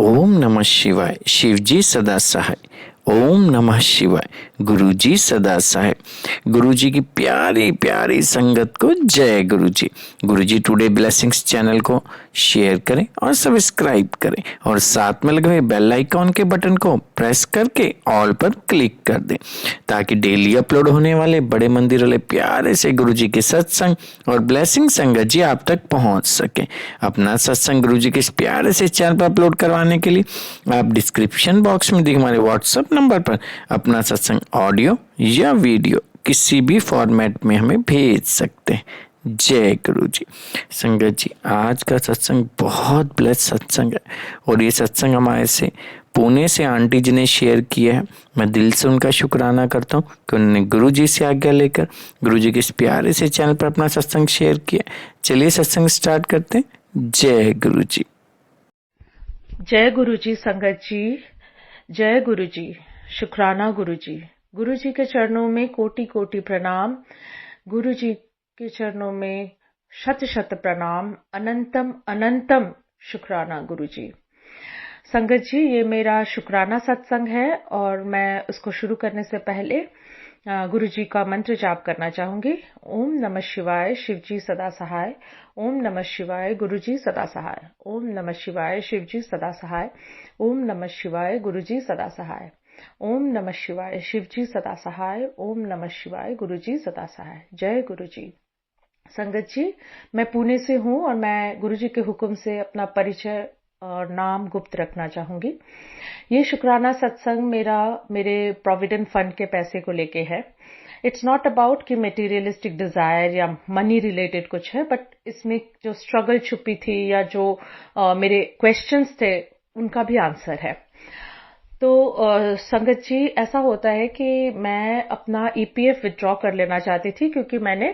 ओम नमः शिवाय। शिवजी सदा सहाय। ओम नमः शिवाय। गुरुजी सदा सहाय। गुरुजी की प्यारी प्यारी संगत को जय गुरुजी। गुरुजी टुडे ब्लेसिंग्स चैनल को शेयर करें और सब्सक्राइब करें और साथ में लगे हुए बेल आइकॉन के बटन को प्रेस करके ऑल पर क्लिक कर दें ताकि डेली अपलोड होने वाले बड़े मंदिर वाले प्यारे से गुरुजी के सत्संग और ब्लेसिंग संगत जी आप तक पहुंच सके। अपना सत्संग गुरुजी के इस प्यारे से चैनल पर अपलोड करवाने के लिए आप डिस्क्रिप्शन बॉक्स में दिए हमारे व्हाट्सएप नंबर पर अपना सत्संग ऑडियो या वीडियो किसी भी फॉर्मेट में हमें भेज सकते हैं। जय गुरु जी। संगत जी, आज का सत्संग बहुत ब्लेस सत्संग है और ये सत्संग हमारे से पुणे से आंटी जी ने शेयर किया है। मैं दिल से उनका शुक्राना करता हूँ कि उन्होंने गुरु जी से आज्ञा लेकर गुरु जी के इस प्यारे से चैनल पर अपना सत्संग शेयर किया। चलिए सत्संग स्टार्ट करते हैं। जय गुरु जी। जय गुरु जी। संगत जी, जय गुरु जी। शुक्राना गुरु जी। गुरु जी के चरणों में कोटि कोटि प्रणाम। गुरु जी के चरणों में शत शत प्रणाम। अनंतम अनंतम शुक्राना गुरु जी। संगत जी, ये मेरा शुक्राना सत्संग है और मैं उसको शुरू करने से पहले गुरु जी का मंत्र जाप करना चाहूंगी। ओम नमः शिवाय। शिवजी सदा सहाय। ओम नमः शिवाय। गुरु जी सदा सहाय। ओम नमः शिवाय। शिवजी सदा सहाय। ओम नमः शिवाय। गुरु जी सदा सहाय। ओम नमः शिवाय। शिवजी सदा सहाय। ओम नमः शिवाय। गुरु जी सदा सहाय। जय गुरु जी। संगत जी, मैं पुणे से हूँ और मैं गुरु जी के हुक्म से अपना परिचय और नाम गुप्त रखना चाहूंगी। ये शुक्राना सत्संग मेरे प्रोविडेंट फंड के पैसे को लेके है। इट्स नॉट अबाउट कि मटेरियलिस्टिक डिजायर या मनी रिलेटेड कुछ है, बट इसमें जो स्ट्रगल छुपी थी या जो मेरे क्वेश्चंस थे उनका भी आंसर है। तो संगत जी, ऐसा होता है कि मैं अपना ईपीएफ विथड्रॉ कर लेना चाहती थी क्योंकि मैंने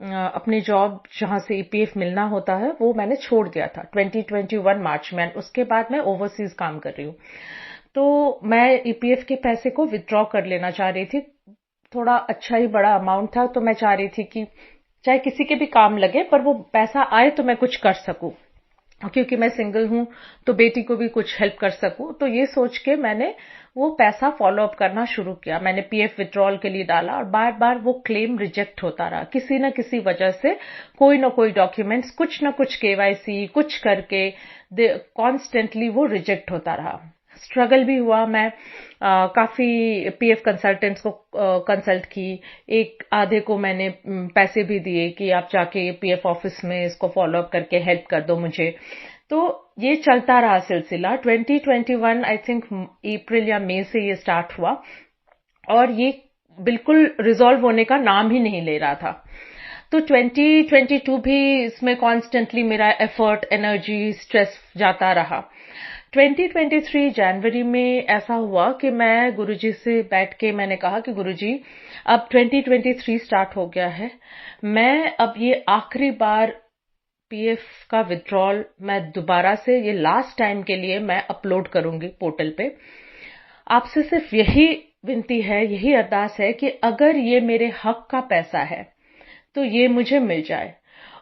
अपनी जॉब जहां से ईपीएफ मिलना होता है वो मैंने छोड़ दिया था 2021 मार्च में। उसके बाद मैं ओवरसीज काम कर रही हूँ, तो मैं ईपीएफ के पैसे को विथड्रॉ कर लेना चाह रही थी। थोड़ा अच्छा ही बड़ा अमाउंट था, तो मैं चाह रही थी कि चाहे किसी के भी काम लगे पर वो पैसा आए तो मैं कुछ कर सकूं, क्योंकि मैं सिंगल हूं तो बेटी को भी कुछ हेल्प कर सकूं। तो ये सोच के मैंने वो पैसा फॉलो अप करना शुरू किया। मैंने पीएफ विथड्रॉल के लिए डाला और बार बार वो क्लेम रिजेक्ट होता रहा किसी न किसी वजह से। कोई ना कोई डॉक्यूमेंट्स, कुछ ना कुछ केवाईसी कुछ करके कॉन्स्टेंटली वो रिजेक्ट होता रहा। स्ट्रगल भी हुआ। मैं काफी पीएफ कंसल्टेंट्स को कंसल्ट की। एक आधे को मैंने पैसे भी दिए कि आप जाके पीएफ ऑफिस में इसको फॉलो अप करके हेल्प कर दो मुझे। तो ये चलता रहा सिलसिला। 2021 आई थिंक अप्रैल या मई से ये स्टार्ट हुआ और ये बिल्कुल रिजॉल्व होने का नाम ही नहीं ले रहा था। तो 2022 भी इसमें कॉन्स्टेंटली मेरा एफर्ट, एनर्जी, स्ट्रेस जाता रहा। 2023 जनवरी में ऐसा हुआ कि मैं गुरुजी से बैठ के मैंने कहा कि गुरुजी, अब 2023 स्टार्ट हो गया है। मैं अब ये आखिरी बार पीएफ का विथड्रॉल मैं दोबारा से, ये लास्ट टाइम के लिए मैं अपलोड करूंगी पोर्टल पे। आपसे सिर्फ यही विनती है, यही अरदास है कि अगर ये मेरे हक का पैसा है तो ये मुझे मिल जाए,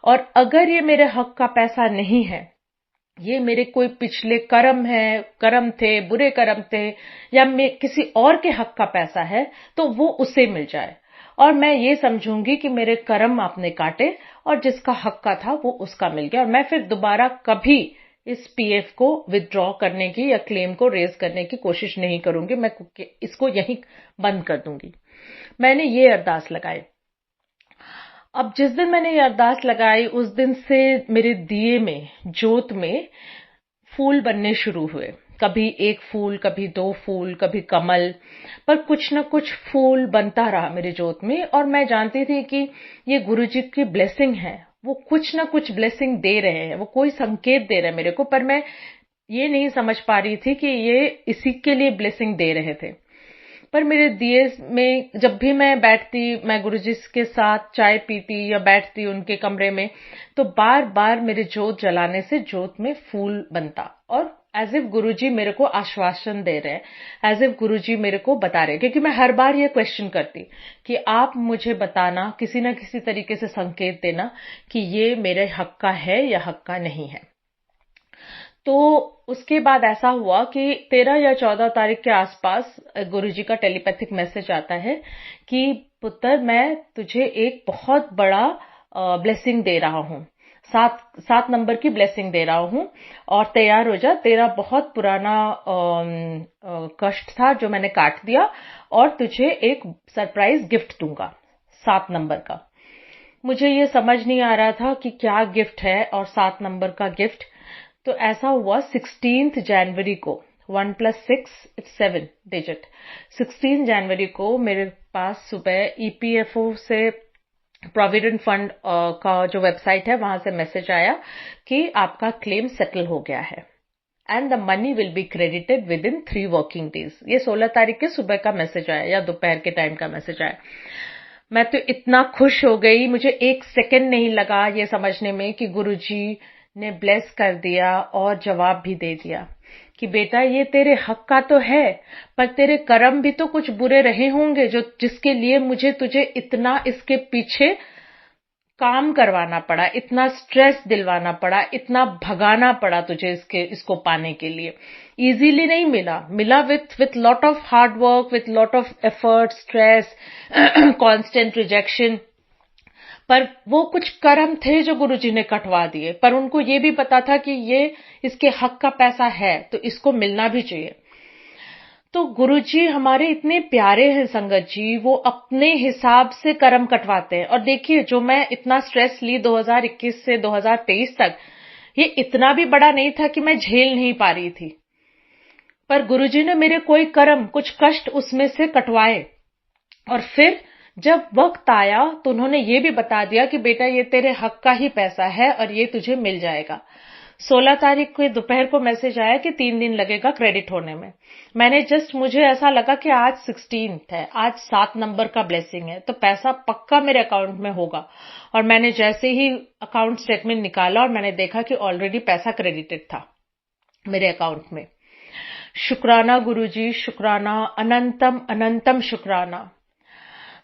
और अगर ये मेरे हक का पैसा नहीं है, ये मेरे कोई पिछले कर्म थे, बुरे कर्म थे, या किसी और के हक का पैसा है तो वो उसे मिल जाए। और मैं ये समझूंगी कि मेरे कर्म आपने काटे और जिसका हक का था वो उसका मिल गया, और मैं फिर दोबारा कभी इस पीएफ को विथड्रॉ करने की या क्लेम को रेज करने की कोशिश नहीं करूंगी। मैं इसको यहीं बंद कर दूंगी। मैंने ये अरदास लगाई। अब जिस दिन मैंने ये अरदास लगाई उस दिन से मेरे दिए में, जोत में फूल बनने शुरू हुए। कभी एक फूल, कभी दो फूल, कभी कमल, पर कुछ न कुछ फूल बनता रहा मेरे जोत में। और मैं जानती थी कि ये गुरुजी की ब्लेसिंग है, वो कुछ न कुछ ब्लेसिंग दे रहे हैं, वो कोई संकेत दे रहे हैं मेरे को, पर मैं ये नहीं समझ पा रही थी कि ये इसी के लिए ब्लेसिंग दे रहे थे। पर मेरे दिए में जब भी मैं बैठती, मैं गुरुजी के साथ चाय पीती या बैठती उनके कमरे में, तो बार बार मेरे जोत जलाने से जोत में फूल बनता, और एज इफ गुरुजी मेरे को आश्वासन दे रहे हैं, एज इफ गुरुजी मेरे को बता रहे हैं। क्योंकि मैं हर बार ये क्वेश्चन करती कि आप मुझे बताना, किसी न किसी तरीके से संकेत देना कि ये मेरे हक का है या हक का नहीं है। तो उसके बाद ऐसा हुआ कि 13 या 14 तारीख के आसपास गुरुजी का टेलीपैथिक मैसेज आता है कि पुत्र, मैं तुझे एक बहुत बड़ा ब्लेसिंग दे रहा हूँ, 7 नंबर की ब्लेसिंग दे रहा हूँ, और तैयार हो जा, तेरा बहुत पुराना कष्ट था जो मैंने काट दिया, और तुझे एक सरप्राइज गिफ्ट दूंगा 7 नंबर का। मुझे ये समझ नहीं आ रहा था कि क्या गिफ्ट है, और 7 नंबर का गिफ्ट। तो ऐसा हुआ 16 जनवरी को, 1 + 6 इट्स 7 डिजिट। 16 जनवरी को मेरे पास सुबह ईपीएफओ से, प्रोविडेंट फंड का जो वेबसाइट है, वहां से मैसेज आया कि आपका क्लेम सेटल हो गया है and the money will be credited with in 3 working days. ये 16 तारीख के सुबह का मैसेज आया या दोपहर के टाइम का मैसेज आया। मैं तो इतना खुश हो गई, मुझे 1 सेकंड नहीं लगा ये समझने में कि गुरुजी ने ब्लेस कर दिया और जवाब भी दे दिया कि बेटा, ये तेरे हक का तो है, पर तेरे कर्म भी तो कुछ बुरे रहे होंगे जो जिसके लिए मुझे तुझे इतना इसके पीछे काम करवाना पड़ा, इतना स्ट्रेस दिलवाना पड़ा, इतना भगाना पड़ा तुझे इसको पाने के लिए। इजीली नहीं मिला with lot of hard work, with lot of effort, stress, constant rejection. पर वो कुछ कर्म थे जो गुरुजी ने कटवा दिए, पर उनको ये भी पता था कि ये इसके हक का पैसा है तो इसको मिलना भी चाहिए। तो गुरुजी हमारे इतने प्यारे हैं संगत जी, वो अपने हिसाब से कर्म कटवाते हैं। और देखिए, जो मैं इतना स्ट्रेस ली 2021 से 2023 तक, ये इतना भी बड़ा नहीं था कि मैं झेल नहीं पा रही थी, पर गुरुजी ने मेरे कोई कर्म, कुछ कष्ट उसमें से कटवाए। और फिर जब वक्त आया तो उन्होंने ये भी बता दिया कि बेटा, ये तेरे हक का ही पैसा है और ये तुझे मिल जाएगा। 16 तारीख को दोपहर को मैसेज आया कि 3 दिन लगेगा क्रेडिट होने में। मुझे ऐसा लगा कि आज 16th है, आज 7 नंबर का ब्लेसिंग है, तो पैसा पक्का मेरे अकाउंट में होगा। और मैंने जैसे ही अकाउंट स्टेटमेंट निकाला और मैंने देखा कि ऑलरेडी पैसा क्रेडिटेड था मेरे अकाउंट में। शुक्राना गुरुजी, शुक्राना, अनंतम अनंतम शुक्राना।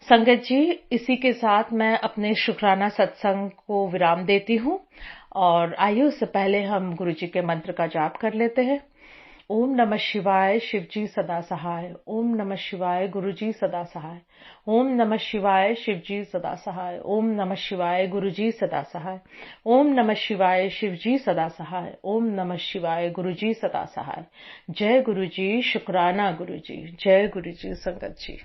संगत जी, इसी के साथ मैं अपने शुक्राना सत्संग को विराम देती हूँ, और आइए उससे पहले हम गुरुजी के मंत्र का जाप कर लेते हैं। ओम नमः शिवाय, शिवजी सदा सहाय। ओम नमः शिवाय, गुरुजी सदा सहाय। ओम नमः शिवाय, शिवजी सदा सहाय। ओम नमः शिवाय, गुरुजी सदा सहाय। ओम नमः शिवाय, शिवजी सदा सहाय। ओम नमः शिवाय, गुरुजी सदा सहाय। जय गुरुजी, शुक्राना गुरुजी, जय गुरुजी संगत जी।